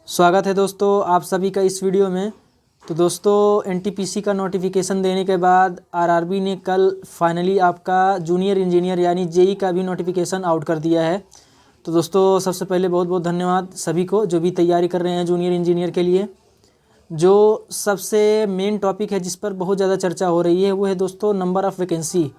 स्वागत है दोस्तों आप सभी का इस वीडियो में। तो दोस्तों एनटीपीसी का नोटिफिकेशन देने के बाद आरआरबी ने कल फाइनली आपका जूनियर इंजीनियर यानी जेई का भी नोटिफिकेशन आउट कर दिया है। तो दोस्तों सबसे पहले बहुत बहुत धन्यवाद सभी को जो भी तैयारी कर रहे हैं जूनियर इंजीनियर के लिए। जो सबसे मेन टॉपिक है जिस पर बहुत ज़्यादा चर्चा हो रही है वो है दोस्तों नंबर ऑफ़ वैकेंसी।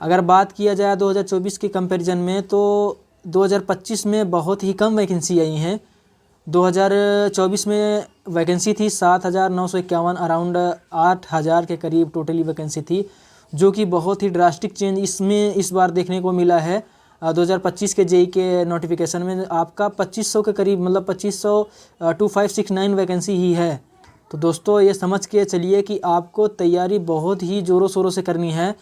अगर बात किया जाए 2024 के कंपैरिजन में तो 2025 में बहुत ही कम वैकेंसी आई हैं। 2024 में वैकेंसी थी 7,951, अराउंड 8,000 के करीब टोटली वैकेंसी थी, जो कि बहुत ही ड्रास्टिक चेंज इसमें इस बार देखने को मिला है। 2025 के जेई के नोटिफिकेशन में आपका 2500 के करीब मतलब 2569 वैकेंसी ही है। तो दोस्तों ये समझ के चलिए कि आपको तैयारी बहुत ही ज़ोरों शोरों से करनी है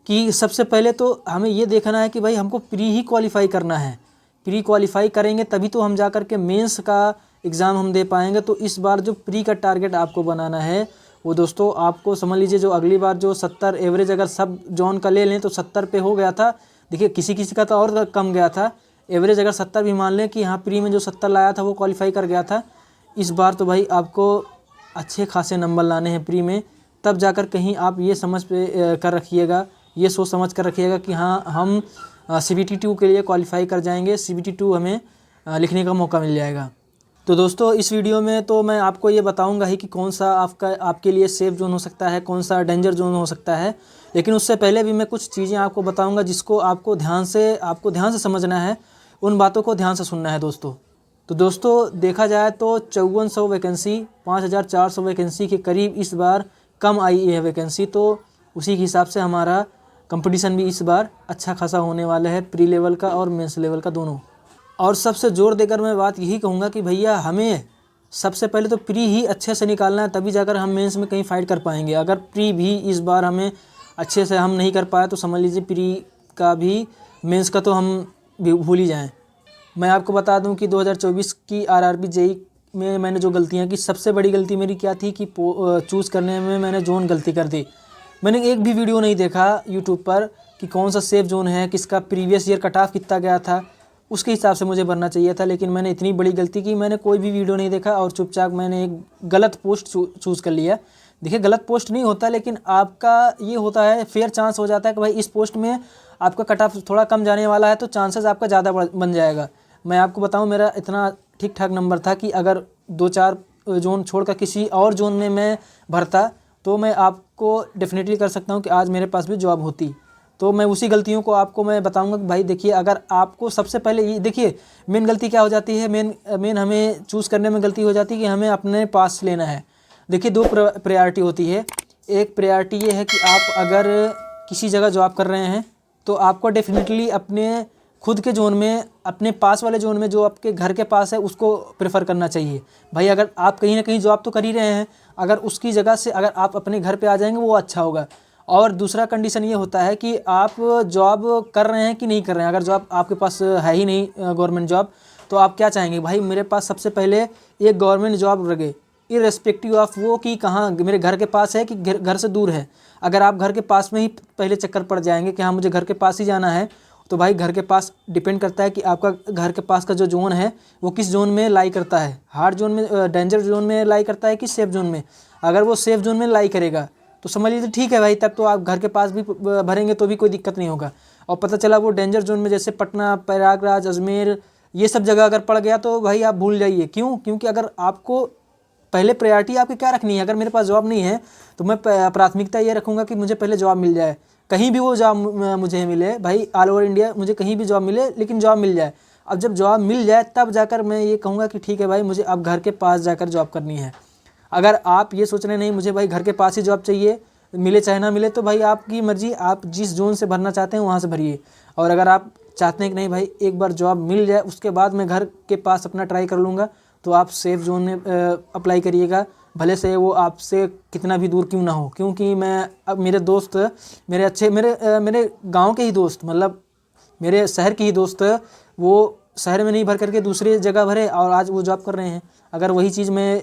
कि सबसे पहले तो हमें ये देखना है कि भाई हमको प्री ही क्वालिफाई करना है। प्री क्वालिफाई करेंगे तभी तो हम जा कर के मेंस का एग्ज़ाम हम दे पाएंगे। तो इस बार जो प्री का टारगेट आपको बनाना है वो दोस्तों आपको समझ लीजिए, जो अगली बार जो 70 एवरेज अगर सब जोन का ले लें तो 70 पे हो गया था। देखिए किसी किसी का तो और कम गया था, एवरेज अगर 70 भी मान लें कि हाँ प्री में जो 70 लाया था वो क्वालिफाई कर गया था। इस बार तो भाई आपको अच्छे खासे नंबर लाने हैं प्री में, तब जाकर कहीं आप ये समझ पे कर रखिएगा, ये सोच समझ कर रखिएगा कि हाँ हम CBT 2 के लिए क्वालिफाई कर जाएंगे, CBT 2 हमें लिखने का मौका मिल जाएगा। तो दोस्तों इस वीडियो में तो मैं आपको ये बताऊंगा ही कि कौन सा आपके लिए सेफ जोन हो सकता है, कौन सा डेंजर जोन हो सकता है। लेकिन उससे पहले भी मैं कुछ चीज़ें आपको बताऊंगा जिसको आपको ध्यान से समझना है, उन बातों को ध्यान से सुनना है दोस्तों। तो दोस्तों देखा जाए तो 5400 वैकेंसी 5400 वैकेंसी के करीब इस बार कम आई है वैकेंसी। तो उसी के हिसाब से हमारा कंपटीशन भी इस बार अच्छा खासा होने वाला है, प्री लेवल का और मेंस लेवल का दोनों। और सबसे ज़ोर देकर मैं बात यही कहूँगा कि भैया हमें सबसे पहले तो प्री ही अच्छे से निकालना है, तभी जाकर हम मेंस में कहीं फ़ाइट कर पाएंगे। अगर प्री भी इस बार हमें अच्छे से हम नहीं कर पाए तो समझ लीजिए प्री का भी मेंस का तो हम भूल ही जाएँ। मैं आपको बता दूं कि 2024 की आरआरबी जेई में मैंने जो गलतियां की, सबसे बड़ी गलती मेरी क्या थी कि चूज़ करने में मैंने जोन गलती कर दी। मैंने एक भी वीडियो नहीं देखा यूट्यूब पर कि कौन सा सेफ जोन है, किसका प्रीवियस ईयर कट ऑफ कितना गया था, उसके हिसाब से मुझे भरना चाहिए था। लेकिन मैंने इतनी बड़ी गलती की, मैंने कोई भी वीडियो नहीं देखा और चुपचाप मैंने एक गलत पोस्ट चूज़ कर लिया। देखिए गलत पोस्ट नहीं होता, लेकिन आपका ये होता है फेयर चांस हो जाता है कि भाई इस पोस्ट में आपका कट ऑफ थोड़ा कम जाने वाला है तो चांसेस आपका ज़्यादा बन जाएगा। मैं आपको बताऊं मेरा इतना ठीक ठाक नंबर था कि अगर 2-4 जोन छोड़कर किसी और जोन में मैं भरता तो मैं आपको डेफिनेटली कर सकता हूं कि आज मेरे पास भी जॉब होती। तो मैं उसी गलतियों को आपको मैं बताऊंगा कि भाई देखिए, अगर आपको सबसे पहले ये देखिए मेन गलती क्या हो जाती है, मेन हमें चूज़ करने में गलती हो जाती है कि हमें अपने पास लेना है। देखिए दो प्रायोरिटी होती है। एक प्रायोरिटी ये है कि आप अगर किसी जगह जॉब कर रहे हैं तो आपको डेफिनेटली अपने खुद के जोन में, अपने पास वाले जोन में जो आपके घर के पास है उसको प्रेफर करना चाहिए। भाई अगर आप कहीं ना कहीं जॉब तो कर ही रहे हैं, अगर उसकी जगह से अगर आप अपने घर पे आ जाएंगे वो अच्छा होगा। और दूसरा कंडीशन ये होता है कि आप जॉब कर रहे हैं कि नहीं कर रहे हैं। अगर जॉब आपके पास है ही नहीं गवर्नमेंट जॉब, तो आप क्या चाहेंगे, भाई मेरे पास सबसे पहले एक गवर्नमेंट जॉब लगे, इर्रेस्पेक्टिव ऑफ वो कि कहाँ मेरे घर के पास है कि घर से दूर है। अगर आप घर के पास में ही पहले चक्कर पड़ जाएंगे कि हाँ मुझे घर के पास ही जाना है, तो भाई घर के पास डिपेंड करता है कि आपका घर के पास का जो जोन है वो किस जोन में लाई करता है, हार्ड जोन में, डेंजर जोन में लाई करता है कि सेफ जोन में। अगर वो सेफ जोन में लाई करेगा तो समझ लीजिए ठीक है भाई, तब तो आप घर के पास भी भरेंगे तो भी कोई दिक्कत नहीं होगा। और पता चला वो डेंजर जोन में जैसे पटना, प्रयागराज, अजमेर, ये सब जगह अगर पड़ गया तो भाई आप भूल जाइए। क्यों? क्योंकि अगर आपको पहले प्रायोरिटी आपकी क्या रखनी है, अगर मेरे पास जॉब नहीं है तो मैं प्राथमिकता ये रखूँगा कि मुझे पहले जॉब मिल जाए, कहीं भी वो जॉब मुझे मिले, भाई ऑल ओवर इंडिया मुझे कहीं भी जॉब मिले लेकिन जॉब मिल जाए। अब जब जॉब मिल जाए तब जाकर मैं ये कहूँगा कि ठीक है भाई मुझे अब घर के पास जाकर जॉब करनी है। अगर आप ये सोच रहे नहीं मुझे भाई घर के पास ही जॉब चाहिए, मिले चाहे ना मिले, तो भाई आपकी मर्जी, आप जिस जोन से भरना चाहते हैं वहाँ से भरिए। और अगर आप चाहते हैं कि नहीं भाई एक बार जॉब मिल जाए उसके बाद मैं घर के पास अपना ट्राई कर लूँगा, तो आप सेफ जोन में अप्लाई करिएगा, भले से वो आपसे कितना भी दूर क्यों ना हो। क्योंकि मैं अब मेरे दोस्त, मेरे गांव के ही दोस्त, मतलब मेरे शहर के ही दोस्त, वो शहर में नहीं भर करके दूसरी जगह भरे और आज वो जॉब कर रहे हैं। अगर वही चीज़ मैं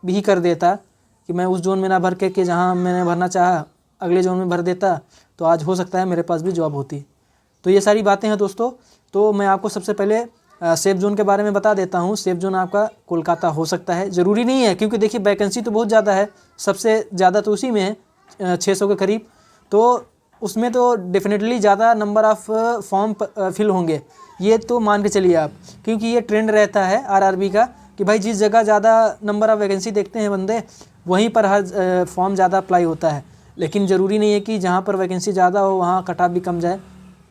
भी कर देता कि मैं उस जोन में ना भर के जहाँ मैंने भरना चाहा अगले जोन में भर देता, तो आज हो सकता है मेरे पास भी जॉब होती। तो ये सारी बातें हैं दोस्तों। तो मैं आपको सबसे पहले सेफ जोन के बारे में बता देता हूँ। सेफ जोन आपका कोलकाता हो सकता है, ज़रूरी नहीं है, क्योंकि देखिए वैकेंसी तो बहुत ज़्यादा है, सबसे ज़्यादा तो उसी में है 600 के करीब, तो उसमें तो डेफिनेटली ज़्यादा नंबर ऑफ़ फॉर्म फिल होंगे, ये तो मान के चलिए आप, क्योंकि ये ट्रेंड रहता है आरआरबी का कि भाई जिस जगह ज़्यादा नंबर ऑफ़ वैकेंसी देखते हैं बंदे, वहीं पर हर फॉर्म ज़्यादा अप्लाई होता है। लेकिन ज़रूरी नहीं है कि जहाँ पर वैकेंसी ज़्यादा हो वहाँ कट ऑफ भी कम जाए,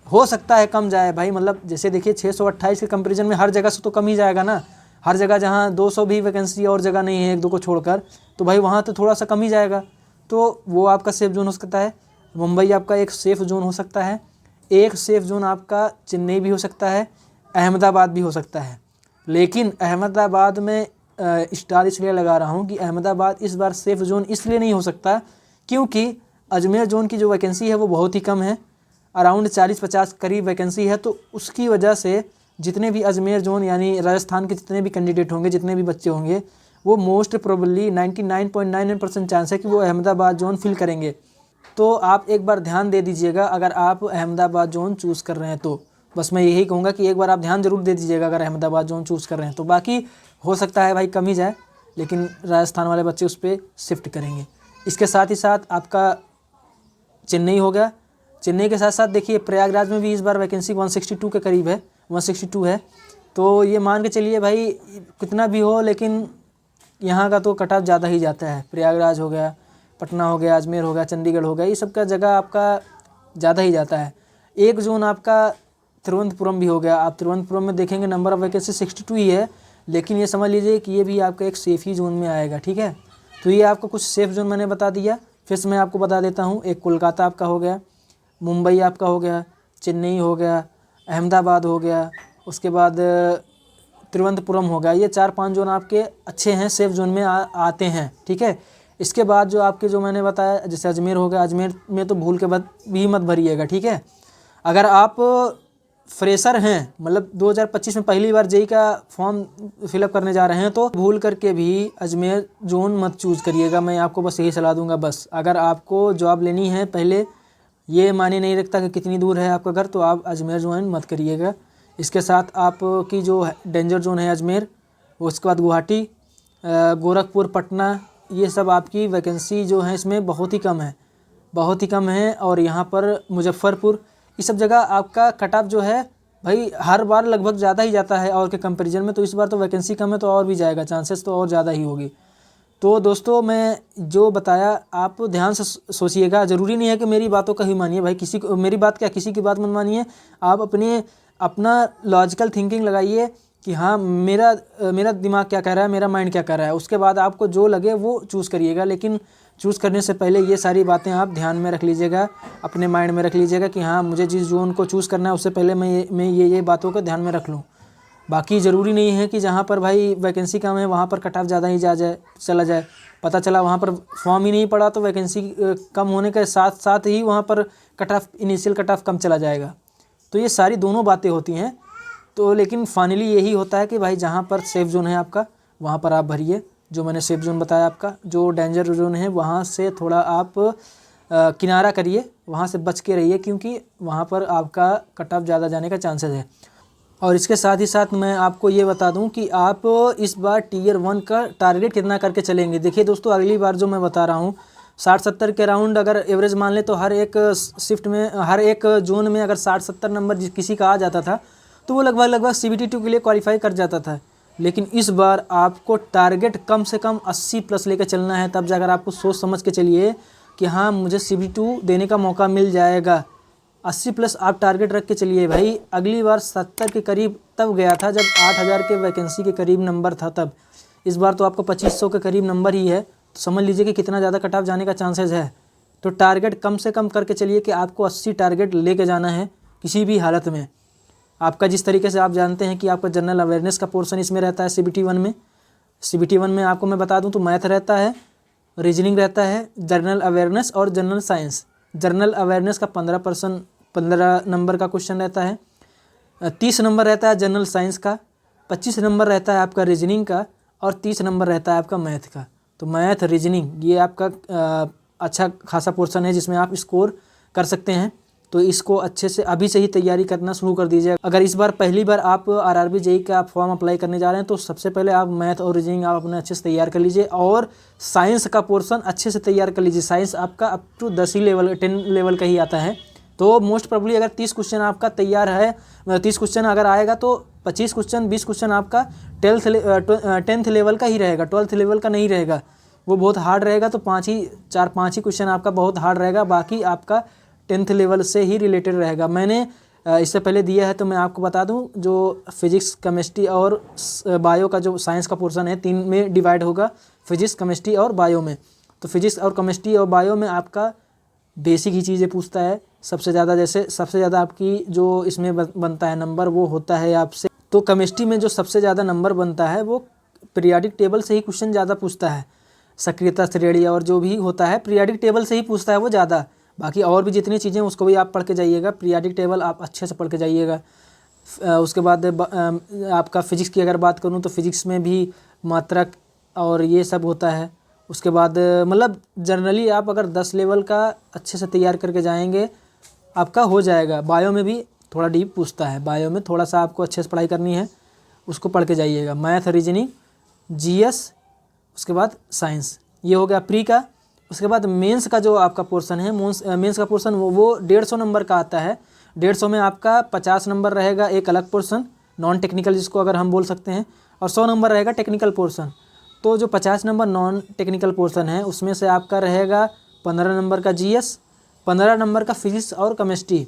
हो सकता है कम जाए भाई, मतलब जैसे देखिए 628 के कंपैरिजन में हर जगह से तो कम ही जाएगा ना, हर जगह जहाँ 200 भी वैकेंसी और जगह नहीं है, एक दो को छोड़कर, तो भाई वहाँ तो थोड़ा सा कम ही जाएगा, तो वो आपका सेफ जोन हो सकता है। मुंबई आपका एक सेफ़ जोन हो सकता है, एक सेफ़ जोन आपका चेन्नई भी हो सकता है, अहमदाबाद भी हो सकता है। लेकिन अहमदाबाद में स्टार इसलिए लगा रहा हूँ कि अहमदाबाद इस बार सेफ़ जोन इसलिए नहीं हो सकता क्योंकि अजमेर जोन की जो वैकेंसी है वो बहुत ही कम है, अराउंड 40-50 करीब वैकेंसी है, तो उसकी वजह से जितने भी अजमेर जोन यानी राजस्थान के जितने भी कैंडिडेट होंगे, जितने भी बच्चे होंगे, वो मोस्ट प्रोबेबली 99.99% चांस है कि वो अहमदाबाद जोन फिल करेंगे। तो आप एक बार ध्यान दे दीजिएगा अगर आप अहमदाबाद जोन चूज़ कर रहे हैं तो, बस मैं यही कहूँगा कि एक बार आप ध्यान ज़रूर दे दीजिएगा अगर अहमदाबाद जोन चूज़ कर रहे हैं तो। बाकी हो सकता है भाई कम ही जाए, लेकिन राजस्थान वाले बच्चे उस पर शिफ्ट करेंगे। इसके साथ ही साथ आपका चेन्नई हो गया, चेन्नई के साथ साथ देखिए प्रयागराज में भी इस बार वैकेंसी 162 के करीब है, 162 है, तो ये मान के चलिए भाई कितना भी हो, लेकिन यहाँ का तो कट ऑफ ज़्यादा ही जाता है। प्रयागराज हो गया, पटना हो गया, अजमेर हो गया, चंडीगढ़ हो गया, ये सब का जगह आपका ज़्यादा ही जाता है। एक जोन आपका तिरुवनंतपुरम भी हो गया, आप तिरुवनंतपुरम में देखेंगे नंबर ऑफ़ वैकेंसी 62 ही है, लेकिन ये समझ लीजिए कि ये भी आपका एक सेफ़ ही जोन में आएगा, ठीक है। तो ये आपको कुछ सेफ़ जोन मैंने बता दिया, फिर से मैं आपको बता देता हूँ। एक कोलकाता आपका हो गया, मुंबई आपका हो गया, चेन्नई हो गया, अहमदाबाद हो गया, उसके बाद तिरुवनंतपुरम हो गया, ये 4-5 जोन आपके अच्छे हैं, सेफ़ जोन में आते हैं, ठीक है। इसके बाद जो आपके जो मैंने बताया जैसे अजमेर हो गया, अजमेर में तो भूल के भी मत भरिएगा, ठीक है। अगर आप फ्रेशर हैं, मतलब 2025 में पहली बार जेई का फॉर्म फिलअप करने जा रहे हैं, तो भूल करके भी अजमेर जोन मत चूज़ करिएगा, मैं आपको बस यही सलाह दूंगा। बस अगर आपको जॉब लेनी है, पहले ये मायने नहीं रखता कि कितनी दूर है आपका घर, तो आप अजमेर जोन मत करिएगा। इसके साथ आपकी जो डेंजर जोन है अजमेर, उसके बाद गुवाहाटी, गोरखपुर, पटना, ये सब आपकी वैकेंसी जो है इसमें बहुत ही कम है, बहुत ही कम है। और यहाँ पर मुजफ्फरपुर, ये सब जगह आपका कट ऑफ जो है भाई हर बार लगभग ज़्यादा ही जाता है और के कंपैरिजन में, तो इस बार तो वैकेंसी कम है तो और भी जाएगा, चांसेस तो और ज़्यादा ही होगी। तो दोस्तों मैं जो बताया आप ध्यान से सोचिएगा, ज़रूरी नहीं है कि मेरी बातों का ही मानिए भाई, किसी को मेरी बात क्या किसी की बात मत मानिए, आप अपना लॉजिकल थिंकिंग लगाइए कि हाँ मेरा दिमाग क्या कह रहा है, मेरा माइंड क्या कह रहा है, उसके बाद आपको जो लगे वो चूज़ करिएगा। लेकिन चूज़ करने से पहले ये सारी बातें आप ध्यान में रख लीजिएगा, अपने माइंड में रख लीजिएगा कि हाँ मुझे जिस जोन को चूज़ करना है उससे पहले मैं ये बातों को ध्यान में रख लूँ। बाकी ज़रूरी नहीं है कि जहाँ पर भाई वैकेंसी कम है वहाँ पर कट ऑफ ज़्यादा ही चला जाए, पता चला वहाँ पर फॉर्म ही नहीं पड़ा तो वैकेंसी कम होने के साथ साथ ही वहाँ पर cut off initial cut off कम चला जाएगा। तो ये सारी दोनों बातें होती हैं। तो लेकिन फाइनली यही होता है कि भाई जहाँ पर सेफ़ जोन है आपका वहाँ पर आप भरिए, जो मैंने सेफ़ जोन बताया आपका, जो डेंजर जोन है वहाँ से थोड़ा आप किनारा करिए, वहाँ से बच के रहिए, क्योंकि वहाँ पर आपका कट ऑफ ज़्यादा जाने का चांसेस है। और इसके साथ ही साथ मैं आपको ये बता दूं कि आप इस बार टियर 1 का टारगेट कितना करके चलेंगे। देखिए दोस्तों, अगली बार जो मैं बता रहा हूँ 60-70 के राउंड अगर एवरेज मान ले तो हर एक शिफ्ट में, हर एक जोन में अगर 60-70 नंबर किसी का आ जाता था तो वो लगभग CBT2 के लिए क्वालिफाई कर जाता था। लेकिन इस बार आपको टारगेट कम से कम 80 प्लस लेकर चलना है, तब जाकर आपको सोच समझ के चलिए कि हाँ मुझे CBT2 देने का मौका मिल जाएगा। 80 प्लस आप टारगेट रख के चलिए भाई। अगली बार 70 के करीब तब गया था जब 8000 के वैकेंसी के करीब नंबर था तब। इस बार तो आपको 2500 के करीब नंबर ही है, तो समझ लीजिए कि कितना ज़्यादा कट ऑफ जाने का चांसेस है। तो टारगेट कम से कम करके चलिए कि आपको 80 टारगेट लेके जाना है किसी भी हालत में। आपका जिस तरीके से आप जानते हैं कि आपका जनरल अवेयरनेस का पोर्शन इसमें रहता है CBT1 में। CBT1 में आपको मैं बता दूं तो मैथ रहता है, रीजनिंग रहता है, जनरल अवेयरनेस और जनरल साइंस। जनरल अवेयरनेस का 15 नंबर का क्वेश्चन रहता है, 30 नंबर रहता है जनरल साइंस का, 25 नंबर रहता है आपका रीजनिंग का और 30 नंबर रहता है आपका मैथ का। तो मैथ रीजनिंग ये आपका अच्छा खासा पोर्शन है जिसमें आप स्कोर कर सकते हैं। तो इसको अच्छे से अभी से ही तैयारी करना शुरू कर दीजिए। अगर इस बार पहली बार आप आरआरबी जेईई का आप फॉर्म अप्लाई करने जा रहे हैं तो सबसे पहले आप मैथ और रीजनिंग आप अपने अच्छे से तैयार कर लीजिए और साइंस का पोर्शन अच्छे से तैयार कर लीजिए। साइंस आपका अप टू 10 ही लेवल 10 लेवल का ही आता है, तो मोस्ट प्रोबेबली अगर 30 क्वेश्चन आपका तैयार है, 30 क्वेश्चन अगर आएगा तो 25 क्वेश्चन 20 क्वेश्चन आपका 10th लेवल का ही रहेगा, 12th लेवल का नहीं रहेगा। वो बहुत हार्ड रहेगा, तो 5 ही क्वेश्चन आपका बहुत हार्ड रहेगा, बाकी आपका 10th लेवल से ही रिलेटेड रहेगा। मैंने इससे पहले दिया है तो मैं आपको बता दूं, जो फिजिक्स केमिस्ट्री और बायो का जो साइंस का पोर्शन है 3 में डिवाइड होगा, फिजिक्स केमिस्ट्री और बायो में। तो फिजिक्स और केमिस्ट्री और बायो में आपका बेसिक ही चीज़ें पूछता है सबसे ज़्यादा। जैसे सबसे ज़्यादा आपकी जो इसमें बनता है नंबर वो होता है आपसे, तो केमिस्ट्री में जो सबसे ज़्यादा नंबर बनता है वो पीरियाडिक टेबल से ही क्वेश्चन ज़्यादा पूछता है। सक्रियता श्रेणी और जो भी होता है पीरियाडिक टेबल से ही पूछता है वो ज़्यादा। बाकी और भी जितनी चीज़ें उसको भी आप पढ़ के जाइएगा, पीरियाडिक टेबल आप अच्छे से पढ़ के जाइएगा। उसके बाद आपका फ़िज़िक्स की अगर बात करूँ तो फिज़िक्स में भी मात्रक और ये सब होता है। उसके बाद मतलब जनरली आप अगर 10 लेवल का अच्छे से तैयार करके जाएंगे आपका हो जाएगा। बायो में भी थोड़ा डीप पूछता है, बायो में थोड़ा सा आपको अच्छे से पढ़ाई करनी है, उसको पढ़ के जाइएगा। मैथ, रीजनिंग, जीएस, उसके बाद साइंस, ये हो गया प्री का। उसके बाद मेंस का जो आपका पोर्शन है, मेंस का पोर्शन वो 150 नंबर का आता है। 150 में आपका 50 नंबर रहेगा एक अलग पोर्शन नॉन टेक्निकल जिसको अगर हम बोल सकते हैं, और 100 नंबर रहेगा टेक्निकल पोर्शन। तो जो 50 नंबर नॉन टेक्निकल पोर्शन है उसमें से आपका रहेगा 15 नंबर का जीएस, 15 नंबर का फिजिक्स और केमिस्ट्री,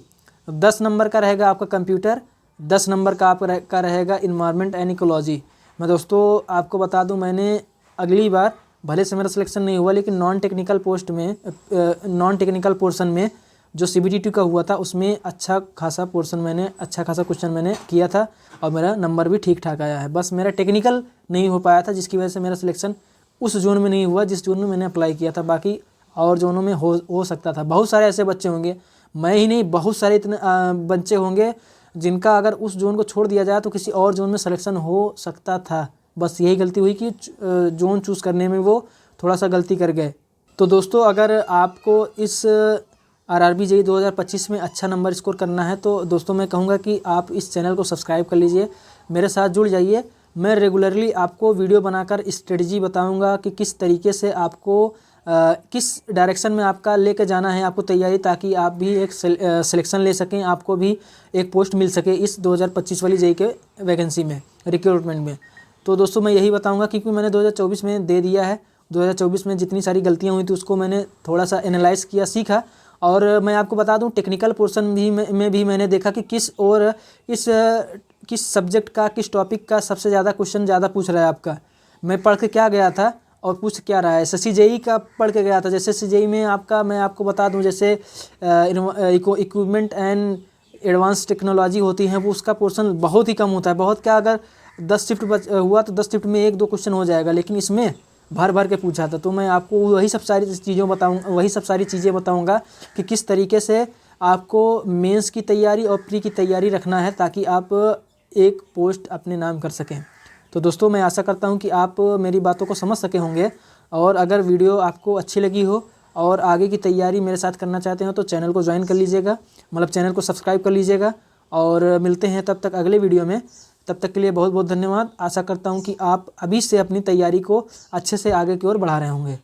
10 नंबर का रहेगा आपका कंप्यूटर, 10 नंबर का आपका रहेगा इन्वायरमेंट एंड इकोलॉजी। मैं दोस्तों आपको बता दूं, मैंने अगली बार भले से मेरा सिलेक्शन नहीं हुआ लेकिन नॉन टेक्निकल पोर्शन में जो CBT का हुआ था उसमें अच्छा खासा क्वेश्चन मैंने किया था और मेरा नंबर भी ठीक ठाक आया है। बस मेरा टेक्निकल नहीं हो पाया था जिसकी वजह से मेरा सिलेक्शन उस जोन में नहीं हुआ जिस जोन में मैंने अप्लाई किया था। बाकी और जोनों में हो सकता था। बहुत सारे ऐसे बच्चे होंगे, मैं ही नहीं, बहुत सारे इतने बच्चे होंगे जिनका अगर उस जोन को छोड़ दिया जाए तो किसी और जोन में सिलेक्शन हो सकता था। बस यही गलती हुई कि जोन चूज़ करने में वो थोड़ा सा गलती कर गए। तो दोस्तों अगर आपको इस आरआरबी जेईई 2025 में अच्छा नंबर स्कोर करना है तो दोस्तों मैं कहूँगा कि आप इस चैनल को सब्सक्राइब कर लीजिए, मेरे साथ जुड़ जाइए। मैं रेगुलरली आपको वीडियो बनाकर स्ट्रेटजी बताऊँगा कि किस तरीके से आपको किस डायरेक्शन में आपका लेके जाना है आपको तैयारी, ताकि आप भी एक सिलेक्शन ले सकें, आपको भी एक पोस्ट मिल सके इस 2025 वाली जेईई के वैकेंसी में, रिक्रूटमेंट में। तो दोस्तों मैं यही बताऊंगा क्योंकि मैंने 2024 में दे दिया है, 2024 में जितनी सारी गलतियां हुई थी उसको मैंने थोड़ा सा एनालाइज किया, सीखा। और मैं आपको बता दूं टेक्निकल पोर्शन में भी मैंने देखा कि किस सब्जेक्ट का, किस टॉपिक का सबसे ज़्यादा क्वेश्चन ज़्यादा पूछ रहा है आपका। मैं पढ़ के क्या गया था और पूछ क्या रहा है। SSC जेईई का पढ़ के गया था। जैसे SSC जेईई में आपका मैं आपको बता दूं, जैसे इक्विपमेंट एंड एडवांस टेक्नोलॉजी होती है वो उसका पोर्शन बहुत ही कम होता है। बहुत क्या, अगर 10 शिफ्ट हुआ तो 10 शिफ्ट में 1-2 क्वेश्चन हो जाएगा, लेकिन इसमें भर भर के पूछा था। तो मैं आपको वही सब सारी चीज़ें बताऊंगा कि किस तरीके से आपको मेंस की तैयारी और प्री की तैयारी रखना है ताकि आप एक पोस्ट अपने नाम कर सकें। तो दोस्तों मैं आशा करता हूं कि आप मेरी बातों को समझ सके होंगे, और अगर वीडियो आपको अच्छी लगी हो और आगे की तैयारी मेरे साथ करना चाहते हो तो चैनल को ज्वाइन कर लीजिएगा, मतलब चैनल को सब्सक्राइब कर लीजिएगा। और मिलते हैं तब तक अगले वीडियो में। तब तक के लिए बहुत बहुत धन्यवाद। आशा करता हूं कि आप अभी से अपनी तैयारी को अच्छे से आगे की ओर बढ़ा रहे होंगे।